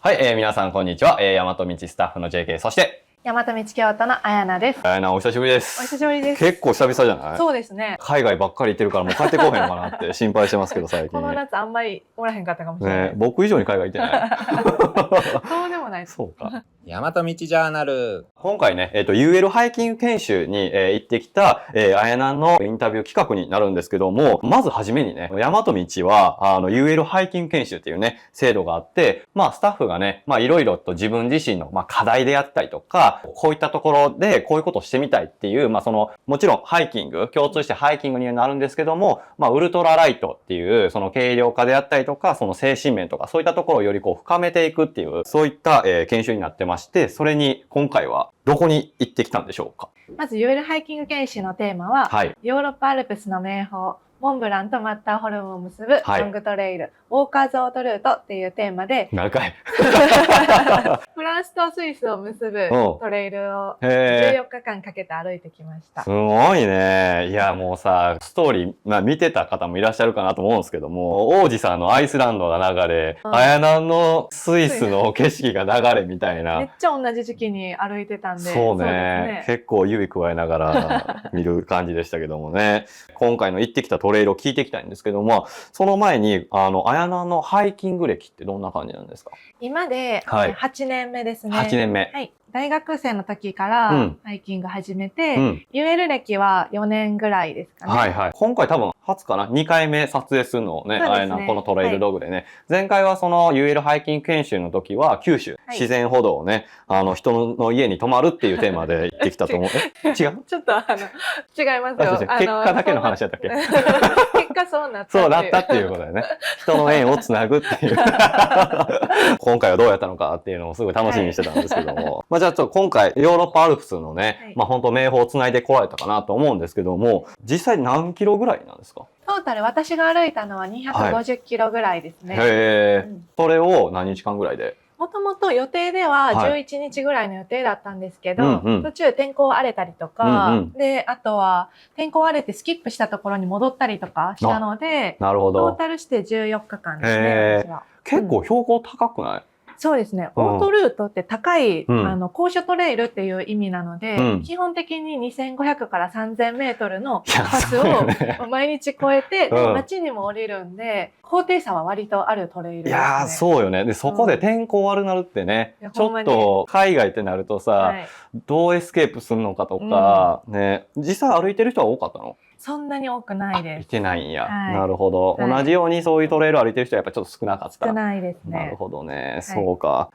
はい、皆さんこんにちは。大和道スタッフの JK、そして、大和道京都の綾菜です。綾菜、お久しぶりです。お久しぶりです。結構久々じゃない？そうですね。海外ばっかり行ってるからもう帰ってこうへんのかなって心配してますけど、最近。この夏あんまりおらへんかったかもしれない。ね、僕以上に海外行ってない。そうでもない。そうか。大和道ジャーナル。今回ね、UL ハイキング研修に、行ってきた、綾菜のインタビュー企画になるんですけども、まずはじめにね、大和道は、UL ハイキング研修っていうね、制度があって、スタッフがね、いろいろと自分自身の、課題であったりとか、こういったところでこういうことをしてみたいっていう、もちろんハイキング、共通してハイキングにはなるんですけども、ウルトラライトっていう、その軽量化であったりとか、その精神面とか、そういったところをより深めていくっていう、そういった、研修になってまして、それに今回はどこに行ってきたんでしょうか？まず UL ハイキング研修のテーマは、はい、ヨーロッパアルプスの名峰、モンブランとマッターホルンを結ぶロングトレイル、ウォーカーズオートルートっていうテーマで、長い。フランスとスイスを結ぶトレイルを14日間かけて歩いてきました。すごいね。いや、もうさ、ストーリー、見てた方もいらっしゃるかなと思うんですけども、王子さんのアイスランドが流れ、綾菜のスイスの景色が流れみたいな。めっちゃ同じ時期に歩いてたんで。そうね。結構指加えながら見る感じでしたけどもね。今回の行ってきたトレイルを聞いていきたいんですけども、その前に、綾菜のハイキング歴ってどんな感じなんですか？今で8年目ですね。8年目。はい。大学生の時からハイキング始めて、UL 歴は4年ぐらいですかね。はいはい。今回多分初かな ?2 回目撮影するのをね、あれな、このトレイルログでね。前回はその UL ハイキング研修の時は九州、自然歩道をね、人の家に泊まるっていうテーマで行ってきたと思う。違う？ちょっと違いますよ。結果だけの話だったっけ？結果そうなった。そうなったっていうことだよね。人の縁をつなぐっていう。今回はどうやったのかっていうのをすごい楽しみにしてたんですけども。じゃあ今回ヨーロッパアルプスのね、本当名峰をつないでこられたかなと思うんですけども、実際何キロぐらいなんですか？トータル私が歩いたのは250キロぐらいですね。へー。それを何日間ぐらいで？もともと予定では11日ぐらいの予定だったんですけど、途中天候荒れたりとか、で、あとは天候荒れてスキップしたところに戻ったりとかしたので、なるほど。トータルして14日間ですね、私は。結構標高高くない？そうですね。オートルートって高い、高所トレイルっていう意味なので、基本的に2500から3000メートルのパスを毎日越えて、街にも降りるんで、高低差は割とあるトレイルですね。いやー、そうよね。で、そこで天候悪なるってね、ちょっと海外ってなるとさ、どうエスケープするのかとか、ね、実際歩いてる人は多かったの？そんなに多くないです。いてないんや。なるほど。同じようにそういうトレイル歩いてる人はやっぱちょっと少なかった。少ないですね。なるほどね。そうか。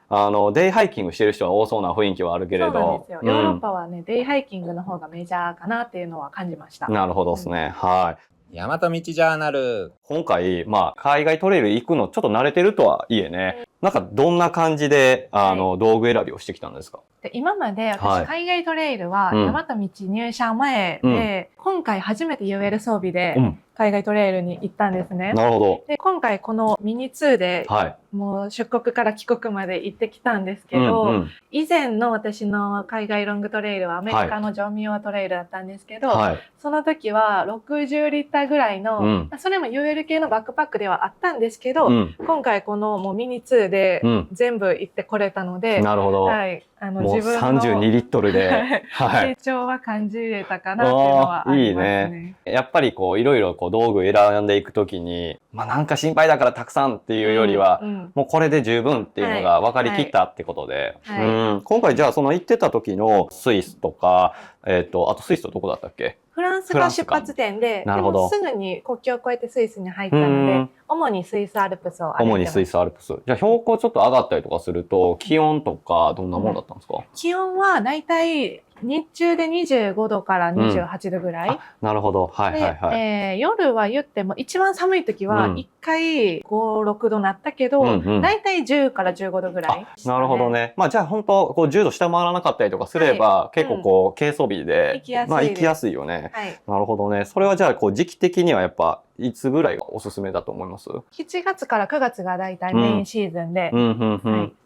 デイハイキングしてる人は多そうな雰囲気はあるけれど。そうなんですよ。ヨーロッパはね、デイハイキングの方がメジャーかなっていうのは感じました。なるほどですね。はい。大和道ジャーナル。今回、海外トレイル行くのちょっと慣れてるとはいえね、なんかどんな感じで、道具選びをしてきたんですか？で今まで私、海外トレイルは大和道入社前で、今回初めて UL 装備で海外トレイルに行ったんですね。なるほど。で、今回このミニ2で、もう出国から帰国まで行ってきたんですけど、以前の私の海外ロングトレイルはアメリカのジョンミオアトレイルだったんですけど、その時は60リッターぐらいの、それも UL 系のバックパックではあったんですけど、今回このもうミニ2で全部行ってこれたので、なるほど。はい。自分の32リットルで、成長は感じれたかなっていうのはありますね。いいね。やっぱりいろいろ道具選んでいくときに、なんか心配だからたくさんっていうよりは、もうこれで十分っていうのが分かりきったってことで、今回じゃあその行ってた時のスイスとか、あとスイスとどこだったっけ？フランスが出発点で、でもすぐに国境を越えてスイスに入ったので、主にスイスアルプスを歩いてます。主にスイスアルプス。じゃあ標高ちょっと上がったりとかすると、気温とかどんなもんだったんですか？気温はだいたい日中で25度から28度ぐらい。なるほど。はいはいはい。夜は言っても一番寒い時は1回5、6度なったけど、だいたい10から15度ぐらい。なるほどね。じゃあ本当10度下回らなかったりとかすれば、結構軽装備で、行きやすいよね。なるほどね。それはじゃあ時期的にはやっぱ、いつぐらいがおすすめだと思います？ 7 月から9月がだいたいメインシーズンで。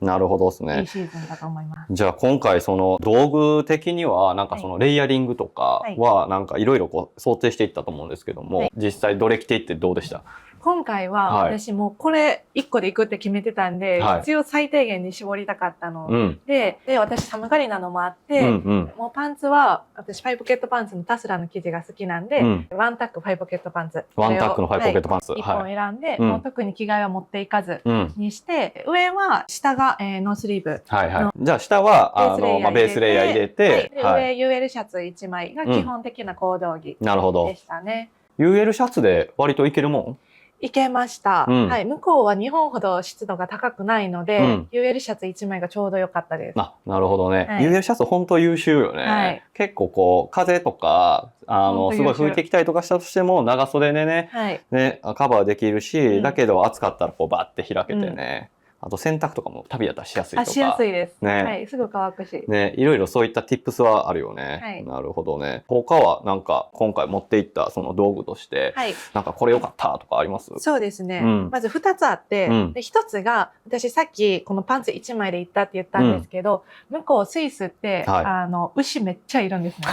なるほどですね。いいシーズンだと思います。じゃあ今回その道具的にはなんかそのレイヤリングとかはなんかいろいろ想定していったと思うんですけども、実際どれ着ていってどうでした？今回ははい私もうこれ1個で行くって決めてたんで、はい必要最低限に絞りたかったの。うん。で、私寒がりなのもあっうて、んうん。もうパンツは、私5ポケットパンツのタスラの生地が好きなんで、うんワンタック5ポケットパンツ。ワンタックの5ポケットパンツ。 1本選んで、うんもう特に着替えは持っていかずうん。にして、上は、下が、ノースリーブ。はいはい。じゃあ下は、ベースレイヤー入れて、はい、で、上 UL シャツ1枚が基本的な行動着なるほどで。したね。UL シャツで割といけるもん？いけました。うんはい。向こうは日本ほど湿度が高くないので、うん UL シャツ1枚がちょうど良かったです。あ、なるほどね。はい UL シャツ本当優秀よね。はい結構こう、風とか、ほんと優秀すごい吹いてきたりとかしたとしても、長袖でね、はい。カバーできるし、うんだけど暑かったらこうバッて開けてね。あと洗濯とかも旅だったらしやすいとか。しやすいです。ねはい。すぐ乾くし。ね、いろいろそういった tips はあるよね。はいなるほどね。他はなんか今回持っていったその道具として、はい。なんかこれ良かったとかあります？そうですね。うんまず2つあって、うんで1つが、私さっきこのパンツ1枚で行ったって言ったんですけど、向こうスイスって、は牛めっちゃいるんですね。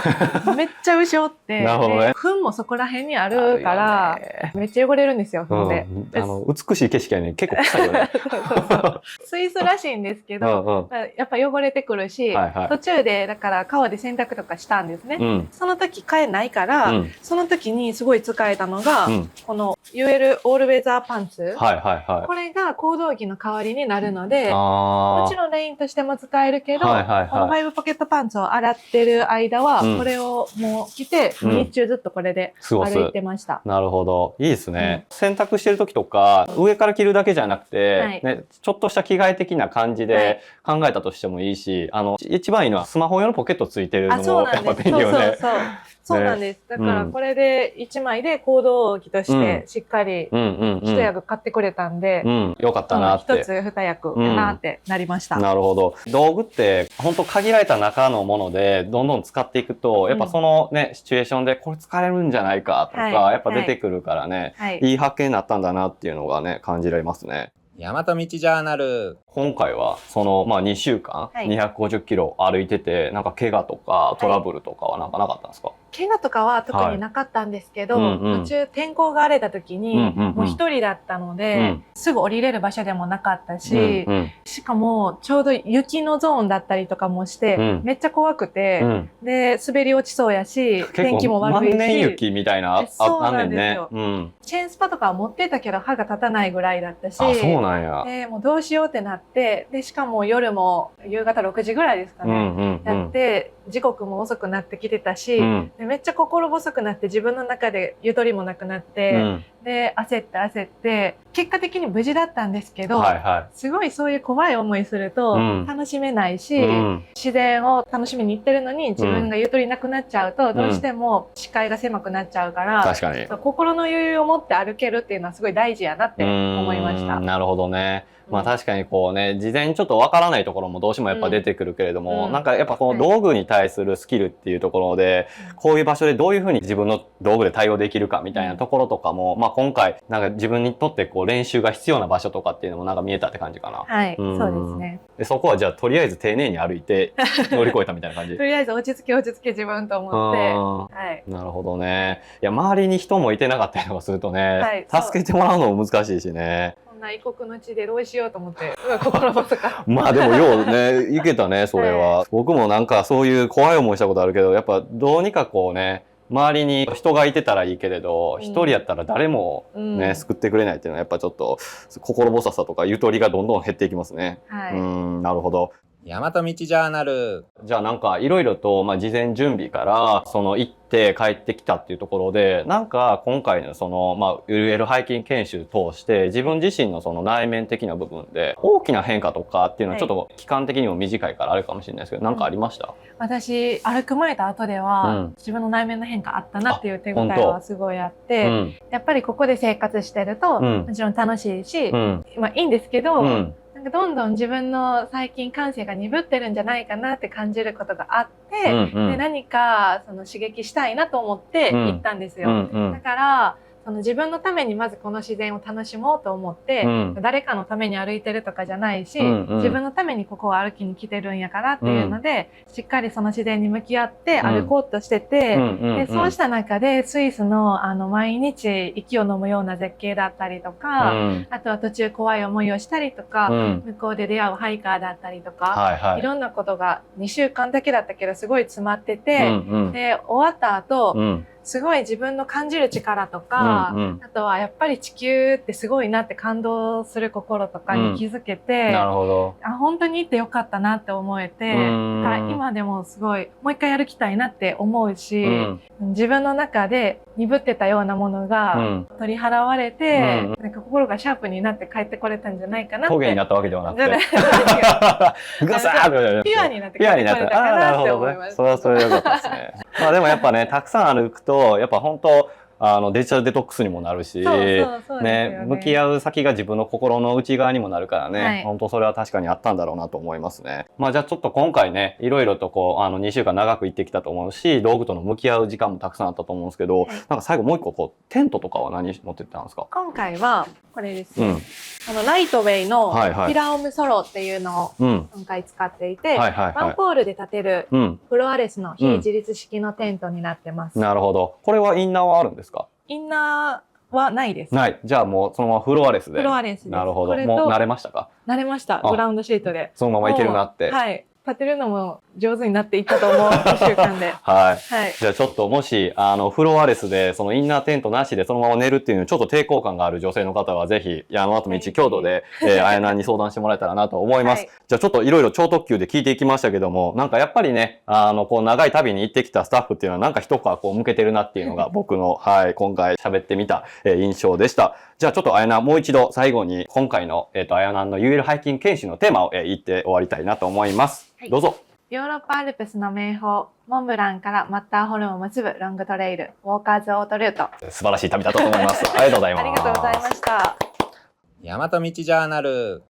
めっちゃ牛おって、なるほどねで糞もそこら辺にあるから、あるよねめっちゃ汚れるんですよ、糞で。美しい景色やね結構臭いよね。そうそうそうスイスらしいんですけうど、んうん。やっぱ汚れてくるし、はいはい途中でだから川で洗濯とかしたんですね。うん。その時替えないから、うんその時にすごい使えたのが、うんこの UL オールウェザーパンツ。はいはいはい。これが行動着の代わりになるので、あもちろんレインとしても使えるけど、はいはいはいこの5ポケットパンツを洗ってる間は、うんこれをもう着て、うん日中ずっとこれで過ごす。歩いてました。なるほど。いいですね。洗濯してる時とか、上から着るだけじゃなくて、はいね、ちょっとした着替え的な感じで考えたとしてもいいし、一番いいのはスマホ用のポケットついてるのあ、そうもやっぱなんです。そう便利よね。そうそう。そうなんです。だからうんこれで1枚で行動着としてしっかりうんうん一役買ってくれたんで、うん。よかったなって。一つ二役やなってなりました。なるほど。道具って本当限られた中のものでどんどん使っていくと、やっぱそのね、シチュエーションでこれ使えるんじゃないかとか、はいやっぱ出てくるからね、はい。いい発見になったんだなっていうのがね、感じられますね。大和道ジャーナル。今回はその、2週間、はい250キロ歩いてて、なんか怪我とかトラブルとかはなんかなかったんですか？怪我とかは特になかったんですけど、はいうんうん途中天候が荒れた時に、うんうんうんもう一人だったので、うんすぐ降りれる場所でもなかったし、うんうんしかもちょうど雪のゾーンだったりとかもして、うんめっちゃ怖くて、うんで、滑り落ちそうやし、天気も悪い万年し、雪みたいな、そうあんねんねなんですよ。うん。チェーンスパとかは持ってたけど歯が立たないぐらいだったし、あ、そうなんや。でもうどうしようってなって、で、しかも夜も夕方6時ぐらいですかね、うんうんうん。やって、時刻も遅くなってきてたし、うんでめっちゃ心細くなって自分の中でゆとりもなくなって、うんで、焦って、結果的に無事だったんですけど、はいはすごいそういう怖い思いするとうん楽しめないし、い。うん自然を楽しみに行ってるのに自分がゆとりなくなっちゃうと、どうしても視界が狭くなっちゃうから、確かに。心の余裕を持って歩けるっていうのはすごい大事やなって思いました。なるほどね。まあうん確かにこうね、事前にちょっとわからないところもどうしてもやっぱ出てくるけれども、うんなんかやっぱこの道具に対するスキルっていうところで、こういう場所でどういうふうに自分の道具で対応できるかみたいなところとかも、まあ今回なんか自分にとってこう練習が必要な場所とかっていうのもなんか見えたって感じかな。はい、うんそうですね。でそこはじゃあとりあえず丁寧に歩いて乗り越えたみたいな感じ。とりあえず落ち着け自分と思って、はい。なるほどね。いや、周りに人もいてなかったりとかするとね、はいそう助けてもらうのも難しいしね。こんな異国の地でどうしようと思って、すごい心細かった。まあでもようね、いけたね、それは。僕もなんかそういう怖い思いしたことあるけど、やっぱどうにかこうね、周りに人がいてたらいいけれど、うん一人やったら誰もね、うん救ってくれないっていうのはやっぱちょっと心細さとかゆとりがどんどん減っていきますね。はい。なるほど。大和道ジャーナル。じゃあなんかいろいろと、事前準備からその行って帰ってきたっていうところで、なんか今回のそのUL 背筋研修通して自分自身のその内面的な部分で大きな変化とかっていうのはちょっと期間的にも短いからあるかもしれないですけど、なんかありました？私、歩く前と後では、うん自分の内面の変化あったなっていう手応えあ本当はすごいあって、うん。やっぱりここで生活してると、うんもちろん楽しいし、うん。まあいいんですけど、うん。なんかどんどん自分の最近感性が鈍ってるんじゃないかなって感じることがあって、うん。で何かその刺激したいなと思ってうん行ったんですよ。うん。うん。だから、その自分のためにまずこの自然を楽しもうと思って、誰かのために歩いてるとかじゃないし、自分のためにここを歩きに来てるんやからっていうので、しっかりその自然に向き合って歩こうとしてて、でそうした中でスイスの毎日息を飲むような絶景だったりとか、あとは途中怖い思いをしたりとか、向こうで出会うハイカーだったりとか、いろんなことが2週間だけだったけどすごい詰まってて、で終わった後、すごい自分の感じる力とか、あとはやっぱり地球ってすごいなって感動する心とかに気づけて、なるほど。本当に行ってよかったなって思えて、だから今でもすごいもう一回歩きたいなって思うし、自分の中で鈍ってたようなものが取り払われて、なんか心がシャープになって帰ってこれたんじゃないかなって。トゲになったわけではなくて。ぐさーって。ピュアになって帰ってこれたかなって思います。それはそれでよかったですね。まあでもやっぱね、たくさん歩くと、やっぱ本当デジタルデトックスにもなるし、ね、向き合う先が自分の心の内側にもなるからね、本当それは確かにあったんだろうなと思いますね。まあじゃあちょっと今回ね、いろいろと2週間長く行ってきたと思うし、道具との向き合う時間もたくさんあったと思うんですけど、なんか最後もう一個テントとかは何持ってったんですか？今回は、これですね。ライトウェイのピラオムソロっていうのを今回使っていて、ワンポールで立てるフロアレスの非自立式のテントになってます。なるほど。これはインナーはあるんですか？インナーはないです。ない。じゃあもうそのままフロアレスで。フロアレスです。なるほど。もう慣れましたか？慣れました。グラウンドシートで。そのままいけるなって。はい。立てるのも上手になっていったと思う1週間で。はい。じゃあちょっともし、フロアレスで、そのインナーテントなしでそのまま寝るっていうのちょっと抵抗感がある女性の方はぜひ、山形道京都で、あやなんに相談してもらえたらなと思います。じゃあちょっといろいろ超特急で聞いていきましたけども、なんかやっぱりね、こう長い旅に行ってきたスタッフっていうのはなんか一皮こう向けてるなっていうのが僕の、今回喋ってみた、印象でした。じゃあちょっとあやなもう一度最後に今回の、あやなんの UL ハイキング研修のテーマを、言って終わりたいなと思います。どうぞ。ヨーロッパアルプスの名峰、モンブランからマッターホルンを結ぶロングトレイル、ウォーカーズオートルート。素晴らしい旅だったと思います。ありがとうございます。ありがとうございました。大和道ジャーナル。